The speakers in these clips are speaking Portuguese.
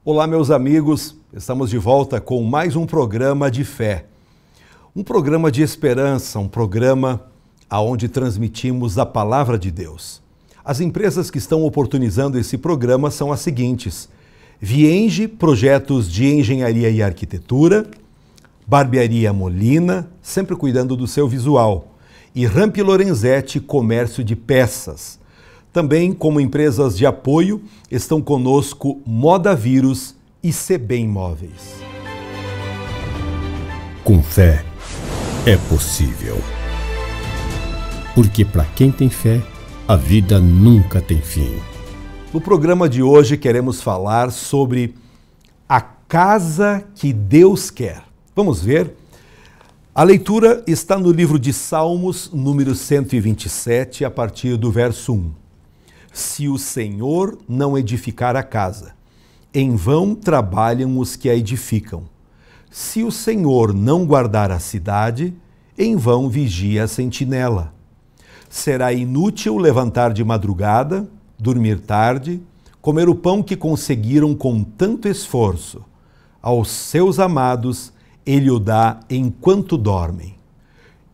Olá, meus amigos, estamos de volta com mais um programa de fé. Um programa de esperança, um programa onde transmitimos a palavra de Deus. As empresas que estão oportunizando esse programa são as seguintes: Vienge, projetos de engenharia e arquitetura; Barbearia Molina, sempre cuidando do seu visual; e Ramp Lorenzetti, comércio de peças. Também, como empresas de apoio, estão conosco Moda Vírus e Sebem Móveis. Com fé é possível. Porque para quem tem fé, a vida nunca tem fim. No programa de hoje queremos falar sobre a casa que Deus quer. Vamos ver? A leitura está no livro de Salmos, número 127, a partir do verso 1. Se o Senhor não edificar a casa, em vão trabalham os que a edificam. Se o Senhor não guardar a cidade, em vão vigia a sentinela. Será inútil levantar de madrugada, dormir tarde, comer o pão que conseguiram com tanto esforço. Aos seus amados ele o dá enquanto dormem.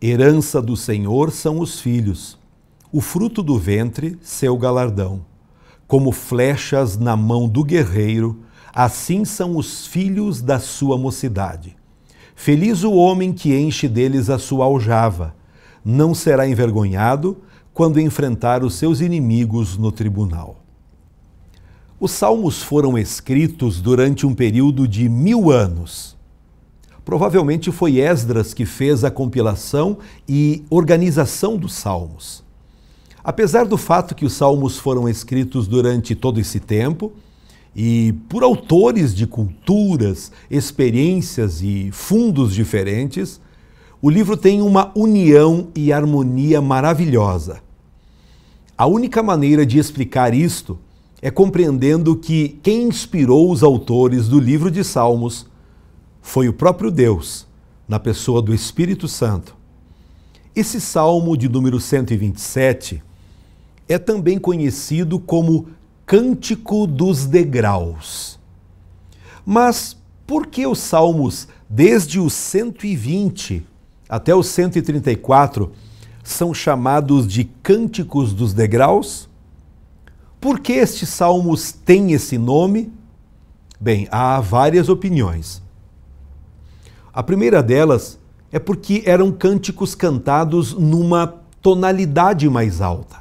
Herança do Senhor são os filhos, o fruto do ventre, seu galardão. Como flechas na mão do guerreiro, assim são os filhos da sua mocidade. Feliz o homem que enche deles a sua aljava. Não será envergonhado quando enfrentar os seus inimigos no tribunal. Os salmos foram escritos durante um período de 1000 anos. Provavelmente foi Esdras que fez a compilação e organização dos salmos. Apesar do fato que os salmos foram escritos durante todo esse tempo e por autores de culturas, experiências e fundos diferentes, o livro tem uma união e harmonia maravilhosa. A única maneira de explicar isto é compreendendo que quem inspirou os autores do livro de Salmos foi o próprio Deus, na pessoa do Espírito Santo. Esse salmo de número 127 é também conhecido como Cântico dos Degraus. Mas por que os salmos, desde os 120 até os 134, são chamados de Cânticos dos Degraus? Por que estes salmos têm esse nome? Bem, há várias opiniões. A primeira delas é porque eram cânticos cantados numa tonalidade mais alta.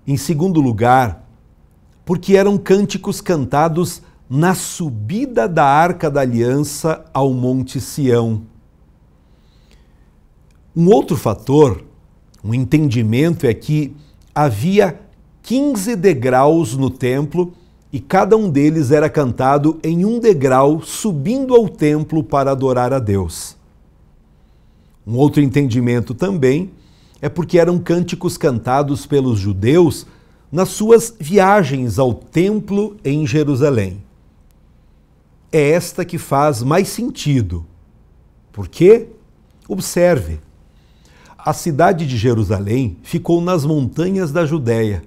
Em segundo lugar, porque eram cânticos cantados na subida da Arca da Aliança ao Monte Sião. Um outro fator, um entendimento, é que havia 15 degraus no templo e cada um deles era cantado em um degrau subindo ao templo para adorar a Deus. Um outro entendimento também é porque eram cânticos cantados pelos judeus nas suas viagens ao templo em Jerusalém. É esta que faz mais sentido. Por quê? Observe. A cidade de Jerusalém ficou nas montanhas da Judéia.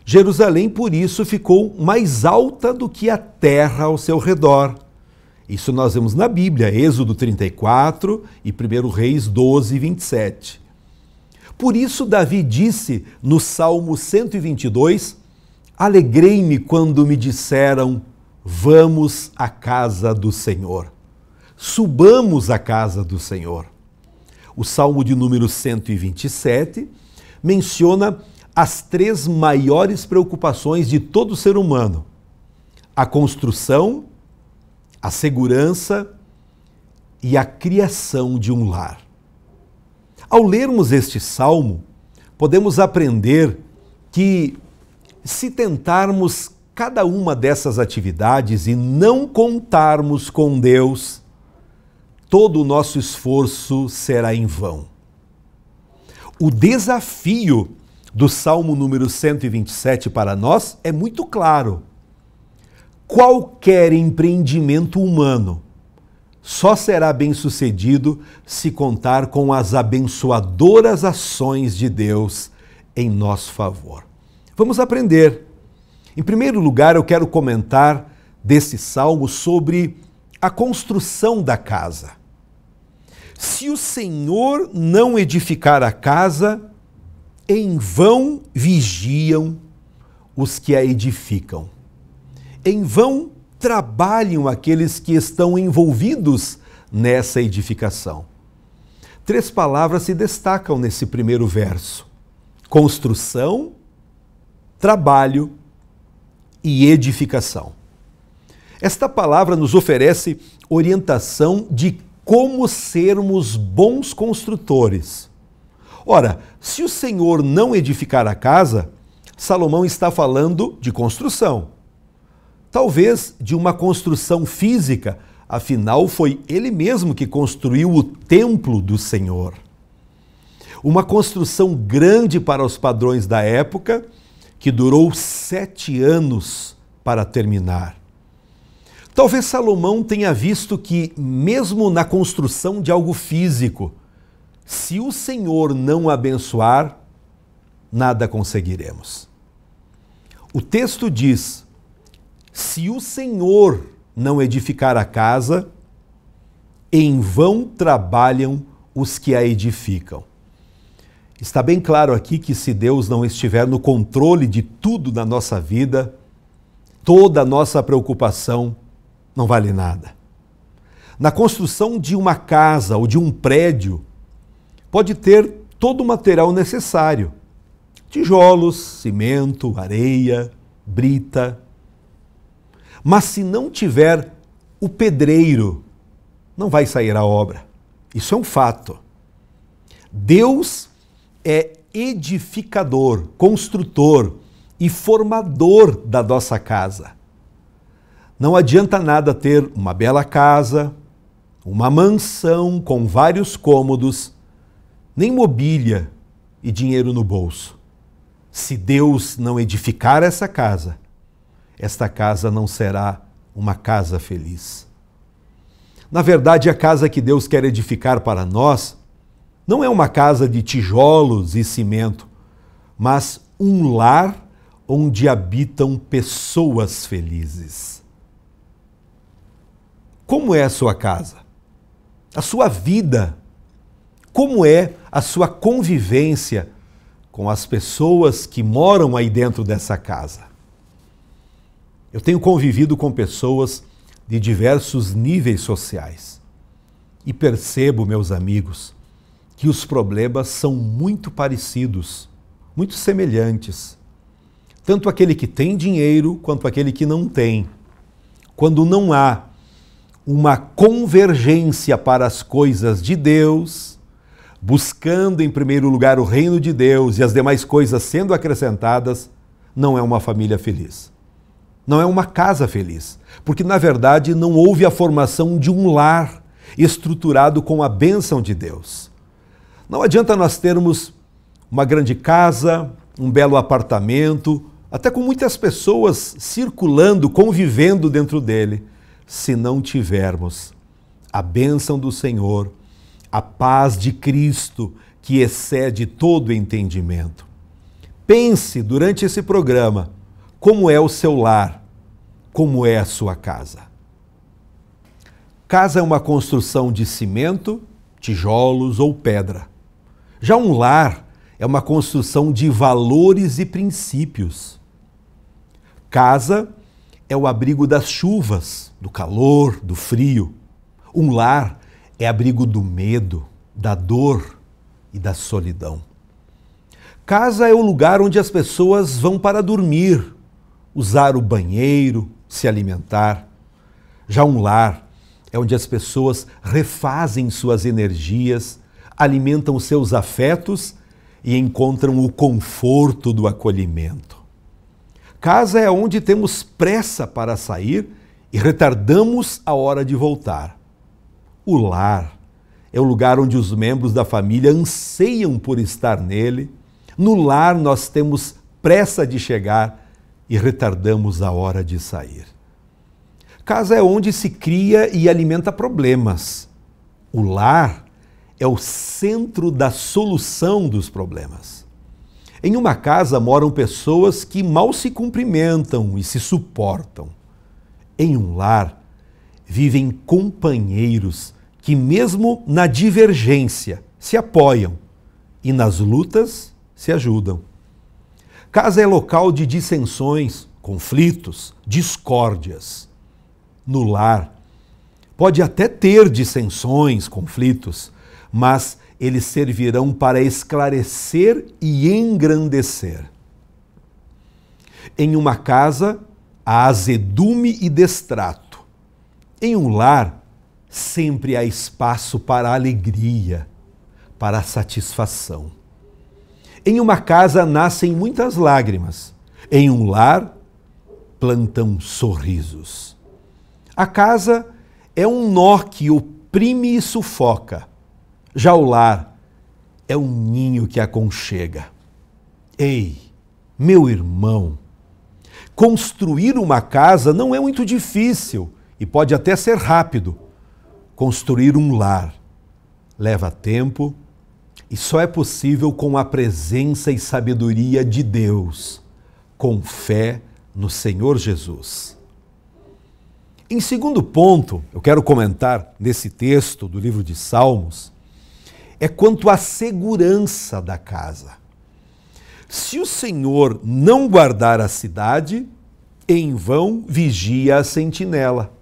Jerusalém, por isso, ficou mais alta do que a terra ao seu redor. Isso nós vemos na Bíblia, Êxodo 34 e 1 Reis 12, 27. Por isso, Davi disse no Salmo 122, alegrei-me quando me disseram, vamos à casa do Senhor. Subamos à casa do Senhor. O Salmo de número 127 menciona as 3 maiores preocupações de todo ser humano: a construção, a segurança e a criação de um lar. Ao lermos este salmo, podemos aprender que, se tentarmos cada uma dessas atividades e não contarmos com Deus, todo o nosso esforço será em vão. O desafio do Salmo número 127 para nós é muito claro. Qualquer empreendimento humano só será bem-sucedido se contar com as abençoadoras ações de Deus em nosso favor. Vamos aprender. Em primeiro lugar, eu quero comentar desse salmo sobre a construção da casa. Se o Senhor não edificar a casa, em vão vigiam os que a edificam. Em vão trabalham aqueles que estão envolvidos nessa edificação. 3 palavras se destacam nesse primeiro verso: construção, trabalho e edificação. Esta palavra nos oferece orientação de como sermos bons construtores. Ora, se o Senhor não edificar a casa, Salomão está falando de construção. Talvez de uma construção física, afinal foi ele mesmo que construiu o templo do Senhor. Uma construção grande para os padrões da época, que durou 7 anos para terminar. Talvez Salomão tenha visto que, mesmo na construção de algo físico, se o Senhor não abençoar, nada conseguiremos. O texto diz: se o Senhor não edificar a casa, em vão trabalham os que a edificam. Está bem claro aqui que se Deus não estiver no controle de tudo na nossa vida, toda a nossa preocupação não vale nada. Na construção de uma casa ou de um prédio, pode ter todo o material necessário: tijolos, cimento, areia, brita. Mas se não tiver o pedreiro, não vai sair a obra. Isso é um fato. Deus é edificador, construtor e formador da nossa casa. Não adianta nada ter uma bela casa, uma mansão com vários cômodos, nem mobília e dinheiro no bolso. Se Deus não edificar essa casa, esta casa não será uma casa feliz. Na verdade, a casa que Deus quer edificar para nós não é uma casa de tijolos e cimento, mas um lar onde habitam pessoas felizes. Como é a sua casa? A sua vida? Como é a sua convivência com as pessoas que moram aí dentro dessa casa? Eu tenho convivido com pessoas de diversos níveis sociais e percebo, meus amigos, que os problemas são muito parecidos, muito semelhantes. Tanto aquele que tem dinheiro quanto aquele que não tem. Quando não há uma convergência para as coisas de Deus, buscando em primeiro lugar o reino de Deus e as demais coisas sendo acrescentadas, não é uma família feliz. Não é uma casa feliz, porque na verdade não houve a formação de um lar estruturado com a bênção de Deus. Não adianta nós termos uma grande casa, um belo apartamento, até com muitas pessoas circulando, convivendo dentro dele, se não tivermos a bênção do Senhor, a paz de Cristo que excede todo entendimento. Pense durante esse programa como é o seu lar, como é a sua casa. Casa é uma construção de cimento, tijolos ou pedra. Já um lar é uma construção de valores e princípios. Casa é o abrigo das chuvas, do calor, do frio. Um lar é abrigo do medo, da dor e da solidão. Casa é o lugar onde as pessoas vão para dormir, usar o banheiro, se alimentar. Já um lar é onde as pessoas refazem suas energias, alimentam seus afetos e encontram o conforto do acolhimento. Casa é onde temos pressa para sair e retardamos a hora de voltar. O lar é o lugar onde os membros da família anseiam por estar nele. No lar nós temos pressa de chegar e retardamos a hora de sair. Casa é onde se cria e alimenta problemas. O lar é o centro da solução dos problemas. Em uma casa moram pessoas que mal se cumprimentam e se suportam. Em um lar vivem companheiros que, mesmo na divergência, se apoiam e nas lutas se ajudam. Casa é local de dissensões, conflitos, discórdias. No lar, pode até ter dissensões, conflitos, mas eles servirão para esclarecer e engrandecer. Em uma casa, há azedume e destrato. Em um lar, sempre há espaço para a alegria, para a satisfação. Em uma casa nascem muitas lágrimas. Em um lar, plantam sorrisos. A casa é um nó que oprime e sufoca. Já o lar é um ninho que aconchega. Ei, meu irmão, construir uma casa não é muito difícil e pode até ser rápido. Construir um lar leva tempo e só é possível com a presença e sabedoria de Deus, com fé no Senhor Jesus. Em segundo ponto, eu quero comentar nesse texto do livro de Salmos, é quanto à segurança da casa. Se o Senhor não guardar a cidade, em vão vigia a sentinela.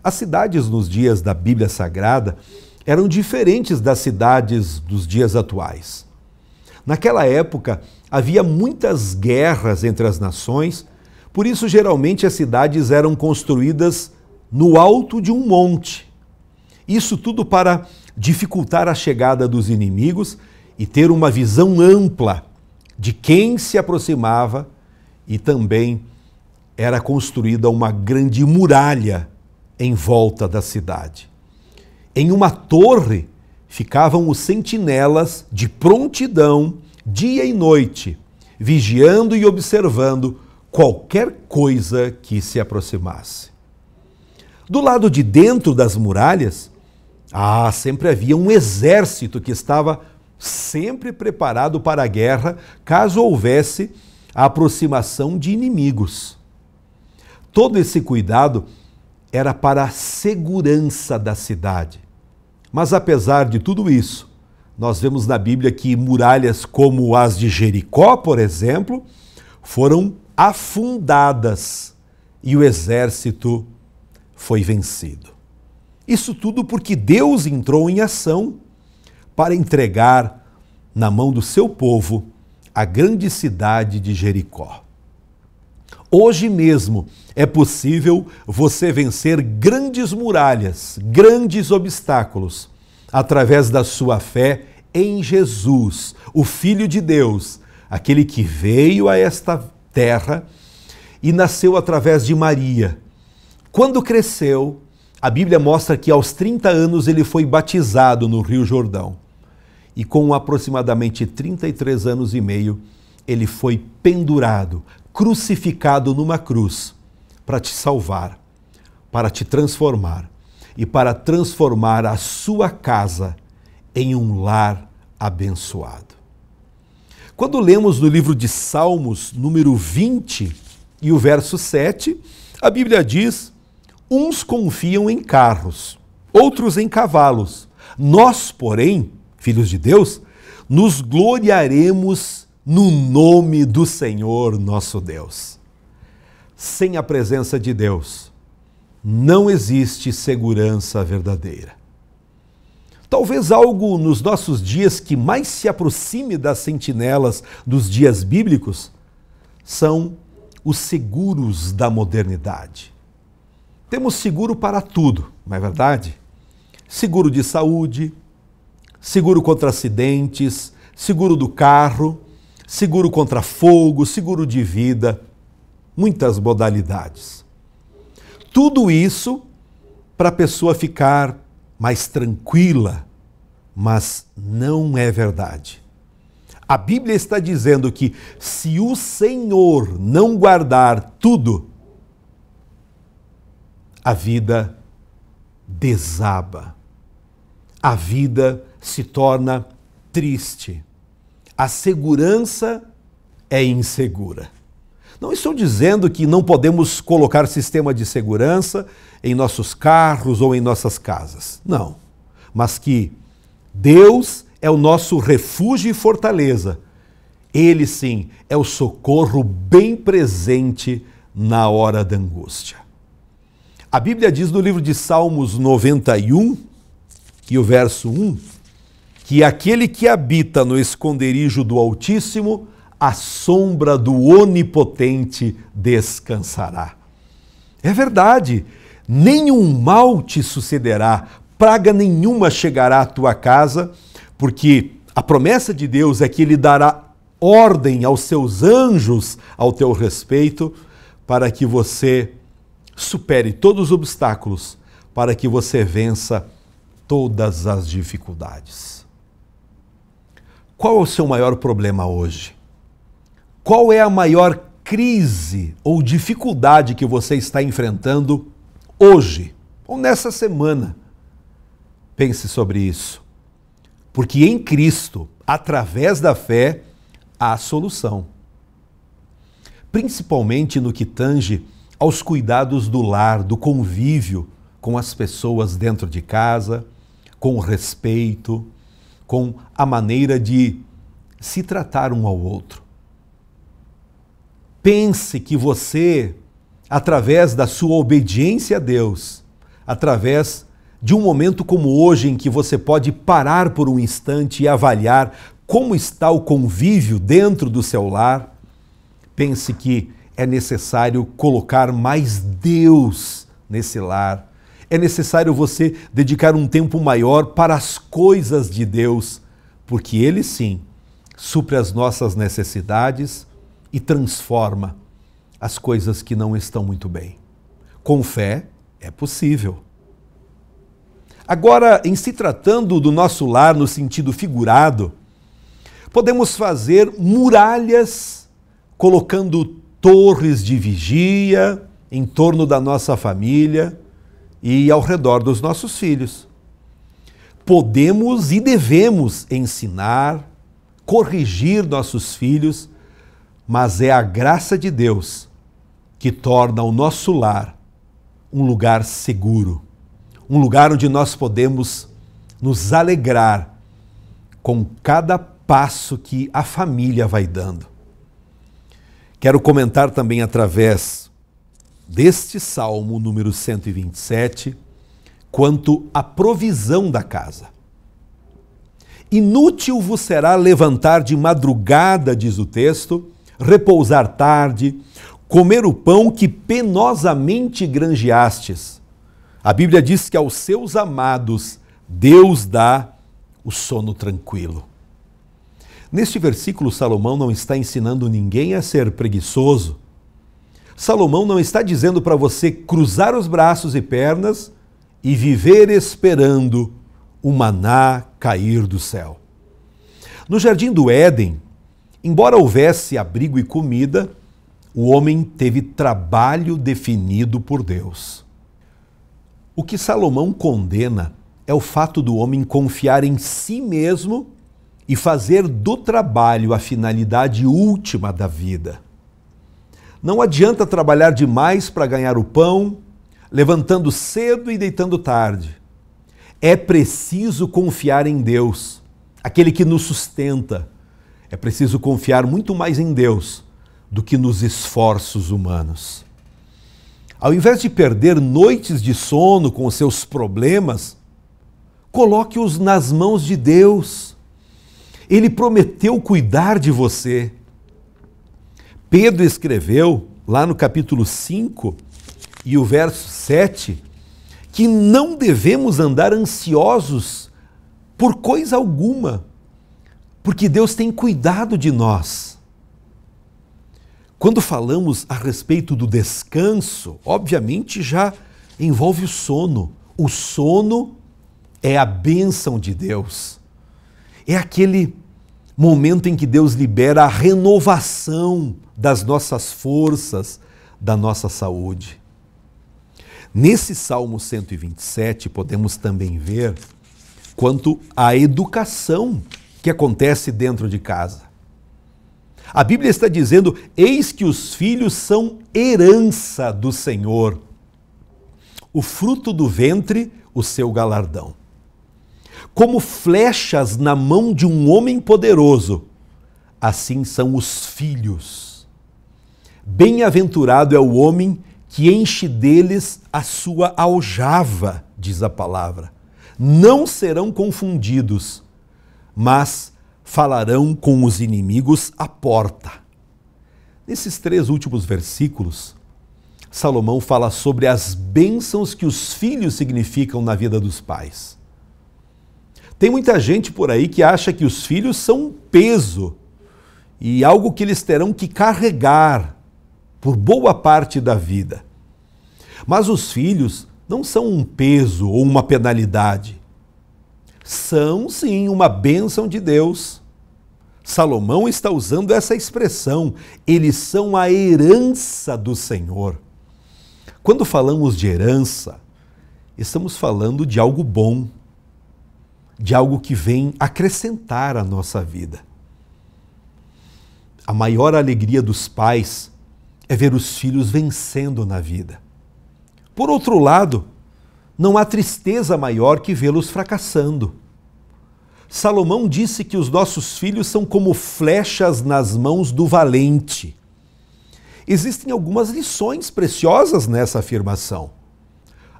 As cidades nos dias da Bíblia Sagrada eram diferentes das cidades dos dias atuais. Naquela época, havia muitas guerras entre as nações, por isso geralmente as cidades eram construídas no alto de um monte. Isso tudo para dificultar a chegada dos inimigos e ter uma visão ampla de quem se aproximava, e também era construída uma grande muralha em volta da cidade. Em uma torre ficavam os sentinelas de prontidão, dia e noite, vigiando e observando qualquer coisa que se aproximasse. Do lado de dentro das muralhas, sempre havia um exército que estava sempre preparado para a guerra, caso houvesse a aproximação de inimigos. Todo esse cuidado era para a segurança da cidade. Mas apesar de tudo isso, nós vemos na Bíblia que muralhas como as de Jericó, por exemplo, foram afundadas e o exército foi vencido. Isso tudo porque Deus entrou em ação para entregar na mão do seu povo a grande cidade de Jericó. Hoje mesmo é possível você vencer grandes muralhas, grandes obstáculos, através da sua fé em Jesus, o Filho de Deus, aquele que veio a esta terra e nasceu através de Maria. Quando cresceu, a Bíblia mostra que aos 30 anos ele foi batizado no Rio Jordão. E com aproximadamente 33 anos e meio, ele foi pendurado, crucificado numa cruz, para te salvar, para te transformar e para transformar a sua casa em um lar abençoado. Quando lemos no livro de Salmos, número 20 e o verso 7, a Bíblia diz: uns confiam em carros, outros em cavalos. Nós, porém, filhos de Deus, nos gloriaremos no nome do Senhor nosso Deus. Sem a presença de Deus, não existe segurança verdadeira. Talvez algo nos nossos dias que mais se aproxime das sentinelas dos dias bíblicos são os seguros da modernidade. Temos seguro para tudo, não é verdade? Seguro de saúde, seguro contra acidentes, seguro do carro, seguro contra fogo, seguro de vida, muitas modalidades. Tudo isso para a pessoa ficar mais tranquila, mas não é verdade. A Bíblia está dizendo que se o Senhor não guardar tudo, a vida desaba, a vida se torna triste. A segurança é insegura. Não estou dizendo que não podemos colocar sistema de segurança em nossos carros ou em nossas casas. Não. Mas que Deus é o nosso refúgio e fortaleza. Ele sim é o socorro bem presente na hora da angústia. A Bíblia diz no livro de Salmos 91, e o verso 1, que aquele que habita no esconderijo do Altíssimo, à sombra do Onipotente descansará. É verdade, nenhum mal te sucederá, praga nenhuma chegará à tua casa, porque a promessa de Deus é que Ele dará ordem aos seus anjos ao teu respeito, para que você supere todos os obstáculos, para que você vença todas as dificuldades. Qual é o seu maior problema hoje? Qual é a maior crise ou dificuldade que você está enfrentando hoje ou nessa semana? Pense sobre isso. Porque em Cristo, através da fé, há solução. Principalmente no que tange aos cuidados do lar, do convívio com as pessoas dentro de casa, com o respeito, com a maneira de se tratar um ao outro. Pense que você, através da sua obediência a Deus, através de um momento como hoje em que você pode parar por um instante e avaliar como está o convívio dentro do seu lar, pense que é necessário colocar mais Deus nesse lar. É necessário você dedicar um tempo maior para as coisas de Deus, porque Ele sim supre as nossas necessidades e transforma as coisas que não estão muito bem. Com fé é possível. Agora, em se tratando do nosso lar no sentido figurado, podemos fazer muralhas colocando torres de vigia em torno da nossa família e ao redor dos nossos filhos. Podemos e devemos ensinar, corrigir nossos filhos, mas é a graça de Deus que torna o nosso lar um lugar seguro, um lugar onde nós podemos nos alegrar com cada passo que a família vai dando. Quero comentar também através deste Salmo número 127, quanto à provisão da casa. Inútil vos será levantar de madrugada, diz o texto, repousar tarde, comer o pão que penosamente granjeastes. A Bíblia diz que aos seus amados Deus dá o sono tranquilo. Neste versículo, Salomão não está ensinando ninguém a ser preguiçoso. Salomão não está dizendo para você cruzar os braços e pernas e viver esperando o maná cair do céu. No jardim do Éden, embora houvesse abrigo e comida, o homem teve trabalho definido por Deus. O que Salomão condena é o fato do homem confiar em si mesmo e fazer do trabalho a finalidade última da vida. Não adianta trabalhar demais para ganhar o pão, levantando cedo e deitando tarde. É preciso confiar em Deus, aquele que nos sustenta. É preciso confiar muito mais em Deus do que nos esforços humanos. Ao invés de perder noites de sono com os seus problemas, coloque-os nas mãos de Deus. Ele prometeu cuidar de você. Pedro escreveu, lá no capítulo 5 e o verso 7, que não devemos andar ansiosos por coisa alguma, porque Deus tem cuidado de nós. Quando falamos a respeito do descanso, obviamente já envolve o sono. O sono é a bênção de Deus. É aquele momento em que Deus libera a renovação das nossas forças, da nossa saúde. Nesse Salmo 127, podemos também ver quanto à educação que acontece dentro de casa. A Bíblia está dizendo: eis que os filhos são herança do Senhor, o fruto do ventre, o seu galardão. Como flechas na mão de um homem poderoso, assim são os filhos. Bem-aventurado é o homem que enche deles a sua aljava, diz a palavra. Não serão confundidos, mas falarão com os inimigos à porta. Nesses 3 últimos versículos, Salomão fala sobre as bênçãos que os filhos significam na vida dos pais. Tem muita gente por aí que acha que os filhos são um peso e algo que eles terão que carregar por boa parte da vida. Mas os filhos não são um peso ou uma penalidade. São, sim, uma bênção de Deus. Salomão está usando essa expressão. Eles são a herança do Senhor. Quando falamos de herança, estamos falando de algo bom, de algo que vem acrescentar à nossa vida. A maior alegria dos pais é ver os filhos vencendo na vida. Por outro lado, não há tristeza maior que vê-los fracassando. Salomão disse que os nossos filhos são como flechas nas mãos do valente. Existem algumas lições preciosas nessa afirmação.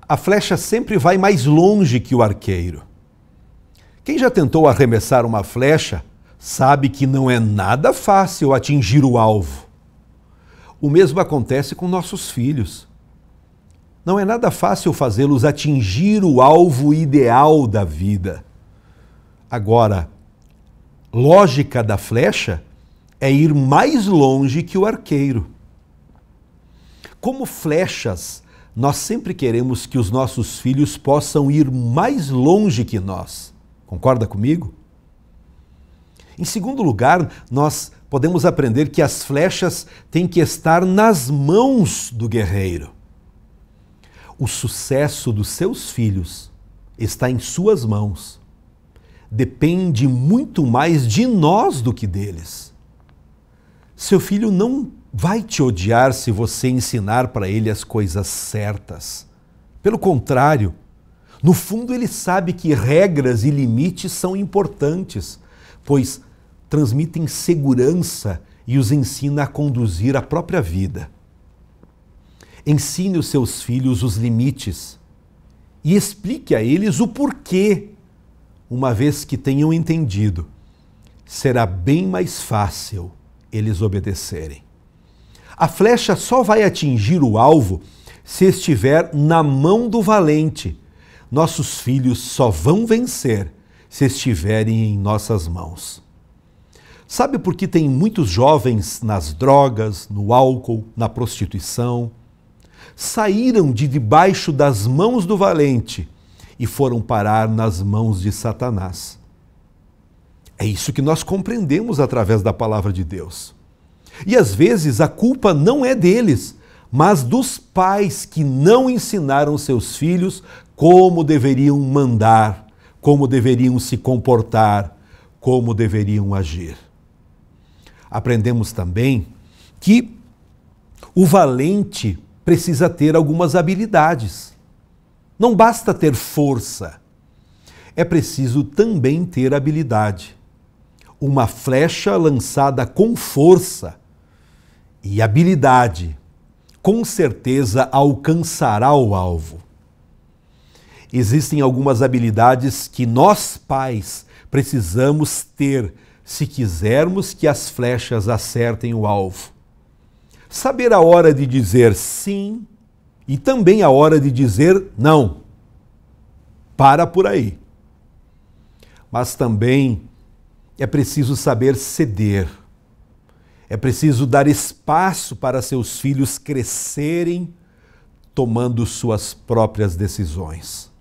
A flecha sempre vai mais longe que o arqueiro. Quem já tentou arremessar uma flecha sabe que não é nada fácil atingir o alvo. O mesmo acontece com nossos filhos. Não é nada fácil fazê-los atingir o alvo ideal da vida. Agora, lógica da flecha é ir mais longe que o arqueiro. Como flechas, nós sempre queremos que os nossos filhos possam ir mais longe que nós. Concorda comigo? Em segundo lugar, nós podemos aprender que as flechas têm que estar nas mãos do guerreiro. O sucesso dos seus filhos está em suas mãos. Depende muito mais de nós do que deles. Seu filho não vai te odiar se você ensinar para ele as coisas certas. Pelo contrário, no fundo ele sabe que regras e limites são importantes, pois transmitem segurança e os ensina a conduzir a própria vida. Ensine os seus filhos os limites e explique a eles o porquê. Uma vez que tenham entendido, será bem mais fácil eles obedecerem. A flecha só vai atingir o alvo se estiver na mão do valente. Nossos filhos só vão vencer se estiverem em nossas mãos. Sabe por que tem muitos jovens nas drogas, no álcool, na prostituição? Saíram de debaixo das mãos do valente e foram parar nas mãos de Satanás. É isso que nós compreendemos através da palavra de Deus. E às vezes a culpa não é deles, mas dos pais que não ensinaram seus filhos como deveriam mandar, como deveriam se comportar, como deveriam agir. Aprendemos também que o valente precisa ter algumas habilidades. Não basta ter força, é preciso também ter habilidade. Uma flecha lançada com força e habilidade, com certeza alcançará o alvo. Existem algumas habilidades que nós, pais, precisamos ter se quisermos que as flechas acertem o alvo. Saber a hora de dizer sim e também a hora de dizer não. Para por aí. Mas também é preciso saber ceder. É preciso dar espaço para seus filhos crescerem, tomando suas próprias decisões.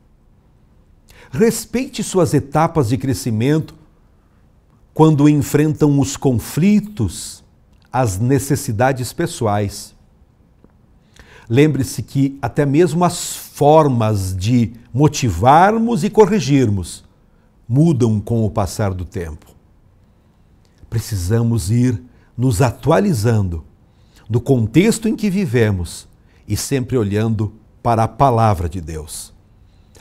Respeite suas etapas de crescimento quando enfrentam os conflitos, as necessidades pessoais. Lembre-se que até mesmo as formas de motivarmos e corrigirmos mudam com o passar do tempo. Precisamos ir nos atualizando no contexto em que vivemos e sempre olhando para a palavra de Deus.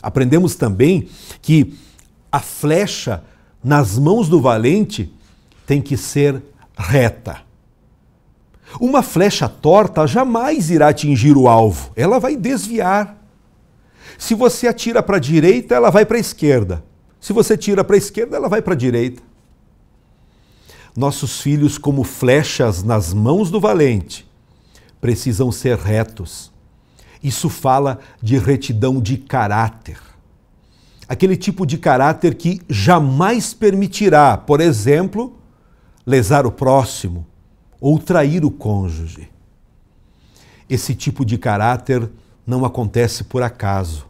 Aprendemos também que a flecha nas mãos do valente tem que ser reta. Uma flecha torta jamais irá atingir o alvo, ela vai desviar. Se você atira para a direita, ela vai para a esquerda. Se você tira para a esquerda, ela vai para a direita. Nossos filhos, como flechas nas mãos do valente, precisam ser retos. Isso fala de retidão de caráter. Aquele tipo de caráter que jamais permitirá, por exemplo, lesar o próximo ou trair o cônjuge. Esse tipo de caráter não acontece por acaso.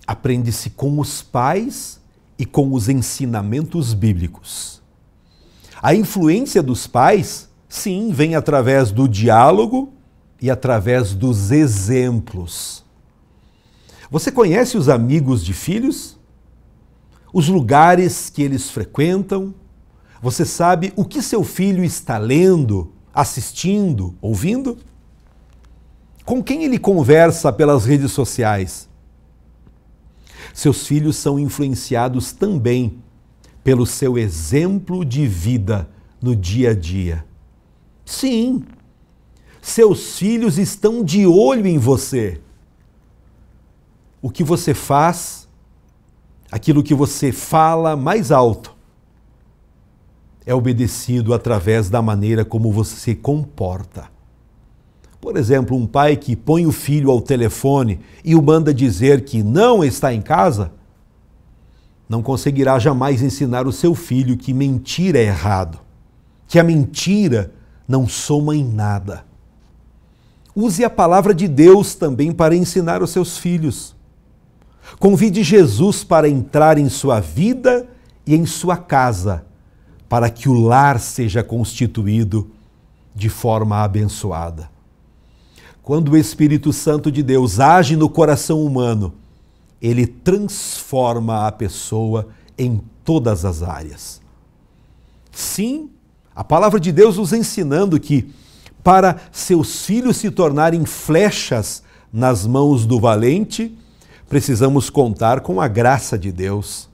Aprende-se com os pais e com os ensinamentos bíblicos. A influência dos pais, sim, vem através do diálogo e através dos exemplos. Você conhece os amigos de filhos? Os lugares que eles frequentam? Você sabe o que seu filho está lendo, assistindo, ouvindo? Com quem ele conversa pelas redes sociais? Seus filhos são influenciados também pelo seu exemplo de vida no dia a dia. Sim, seus filhos estão de olho em você. O que você faz, aquilo que você fala mais alto, é obedecido através da maneira como você se comporta. Por exemplo, um pai que põe o filho ao telefone e o manda dizer que não está em casa, não conseguirá jamais ensinar o seu filho que mentir é errado, que a mentira não soma em nada. Use a palavra de Deus também para ensinar os seus filhos. Convide Jesus para entrar em sua vida e em sua casa, para que o lar seja constituído de forma abençoada. Quando o Espírito Santo de Deus age no coração humano, ele transforma a pessoa em todas as áreas. Sim, a palavra de Deus nos ensinando que para seus filhos se tornarem flechas nas mãos do valente, precisamos contar com a graça de Deus.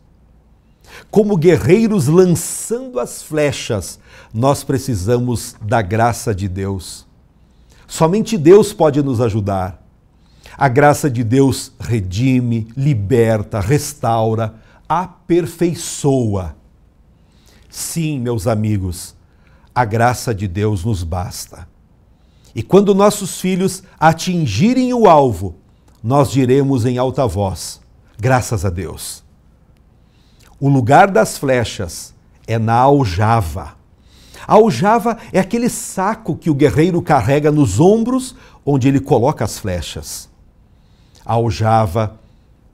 Como guerreiros lançando as flechas, nós precisamos da graça de Deus. Somente Deus pode nos ajudar. A graça de Deus redime, liberta, restaura, aperfeiçoa. Sim, meus amigos, a graça de Deus nos basta. E quando nossos filhos atingirem o alvo, nós diremos em alta voz, graças a Deus. O lugar das flechas é na aljava. A aljava é aquele saco que o guerreiro carrega nos ombros, onde ele coloca as flechas. A aljava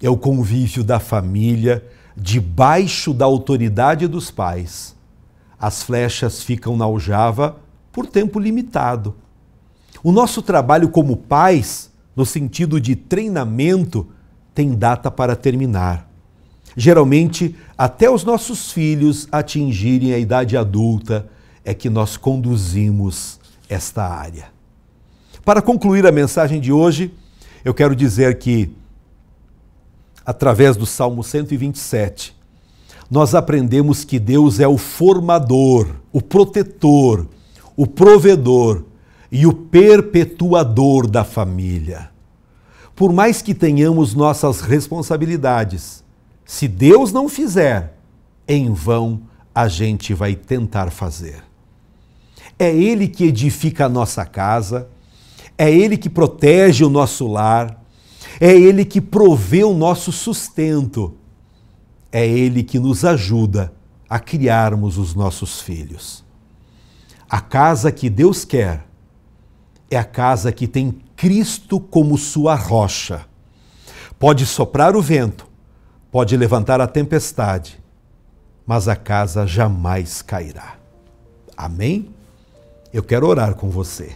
é o convívio da família, debaixo da autoridade dos pais. As flechas ficam na aljava por tempo limitado. O nosso trabalho como pais, no sentido de treinamento, tem data para terminar. Geralmente, até os nossos filhos atingirem a idade adulta, é que nós conduzimos esta área. Para concluir a mensagem de hoje, eu quero dizer que, através do Salmo 127, nós aprendemos que Deus é o formador, o protetor, o provedor e o perpetuador da família. Por mais que tenhamos nossas responsabilidades, se Deus não fizer, em vão a gente vai tentar fazer. É Ele que edifica a nossa casa, é Ele que protege o nosso lar, é Ele que provê o nosso sustento, é Ele que nos ajuda a criarmos os nossos filhos. A casa que Deus quer é a casa que tem Cristo como sua rocha. Pode soprar o vento, pode levantar a tempestade, mas a casa jamais cairá. Amém? Eu quero orar com você.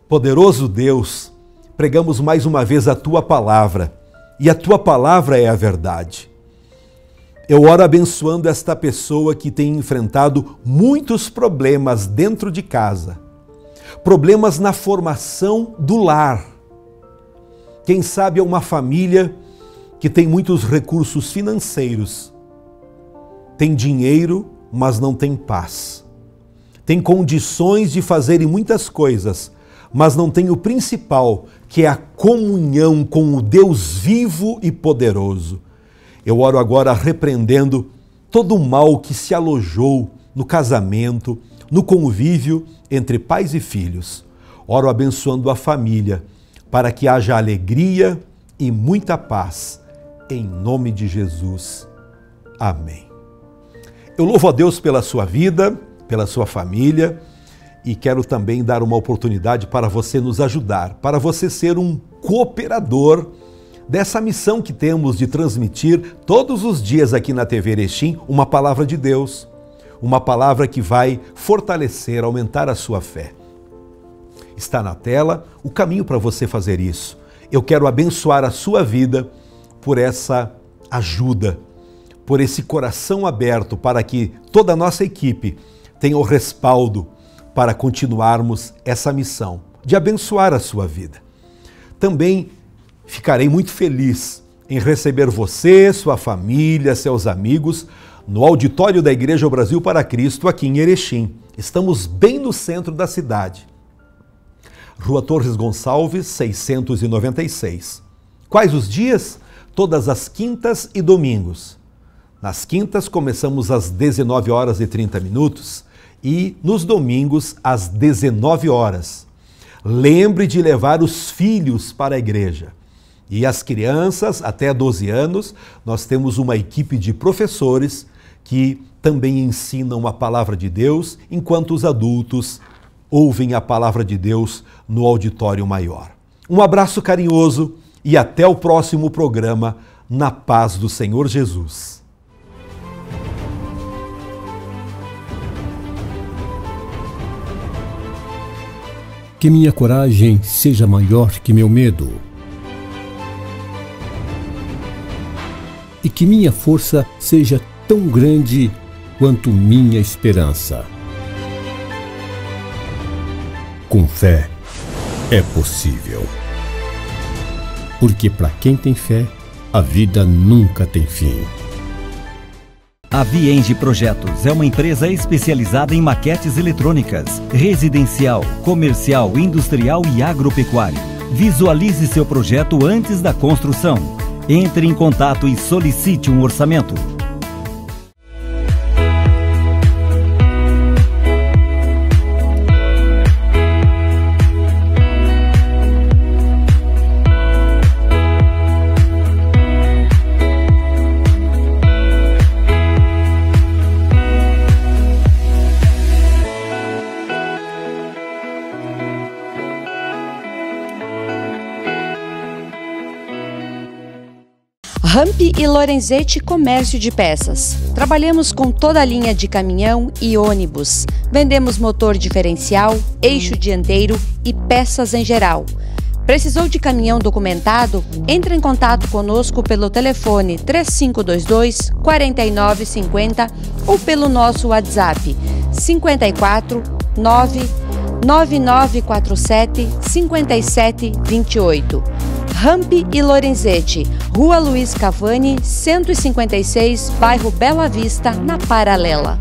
Poderoso Deus, pregamos mais uma vez a Tua palavra, e a Tua palavra é a verdade. Eu oro abençoando esta pessoa que tem enfrentado muitos problemas dentro de casa, problemas na formação do lar. Quem sabe é uma família que tem muitos recursos financeiros, tem dinheiro, mas não tem paz. Tem condições de fazerem muitas coisas, mas não tem o principal, que é a comunhão com o Deus vivo e poderoso. Eu oro agora repreendendo todo o mal que se alojou no casamento, no convívio entre pais e filhos. Oro abençoando a família, para que haja alegria e muita paz. Em nome de Jesus. Amém. Eu louvo a Deus pela sua vida, pela sua família, e quero também dar uma oportunidade para você nos ajudar, para você ser um cooperador dessa missão que temos de transmitir todos os dias aqui na TV Erechim uma palavra de Deus, uma palavra que vai fortalecer, aumentar a sua fé. Está na tela o caminho para você fazer isso. Eu quero abençoar a sua vida por essa ajuda, por esse coração aberto, para que toda a nossa equipe tenha o respaldo para continuarmos essa missão de abençoar a sua vida. Também ficarei muito feliz em receber você, sua família, seus amigos no auditório da Igreja Brasil para Cristo aqui em Erechim. Estamos bem no centro da cidade. Rua Torres Gonçalves, 696. Quais os dias? Todas as quintas e domingos. Nas quintas começamos às 19h30 e nos domingos às 19h. Lembre de levar os filhos para a igreja. E as crianças até 12 anos, nós temos uma equipe de professores que também ensinam a palavra de Deus, enquanto os adultos ouvem a palavra de Deus no auditório maior. Um abraço carinhoso e até o próximo programa, na paz do Senhor Jesus. Que minha coragem seja maior que meu medo. E que minha força seja tão grande quanto minha esperança. Com fé é possível. Porque para quem tem fé, a vida nunca tem fim. A Vienge Projetos é uma empresa especializada em maquetes eletrônicas, residencial, comercial, industrial e agropecuário. Visualize seu projeto antes da construção. Entre em contato e solicite um orçamento. Rampi e Lorenzetti Comércio de Peças. Trabalhamos com toda a linha de caminhão e ônibus. Vendemos motor diferencial, eixo dianteiro e peças em geral. Precisou de caminhão documentado? Entre em contato conosco pelo telefone 3522-4950 ou pelo nosso WhatsApp 54 9947 5728. Rampi e Lorenzetti, Rua Luiz Cavani, 156, bairro Bela Vista, na Paralela.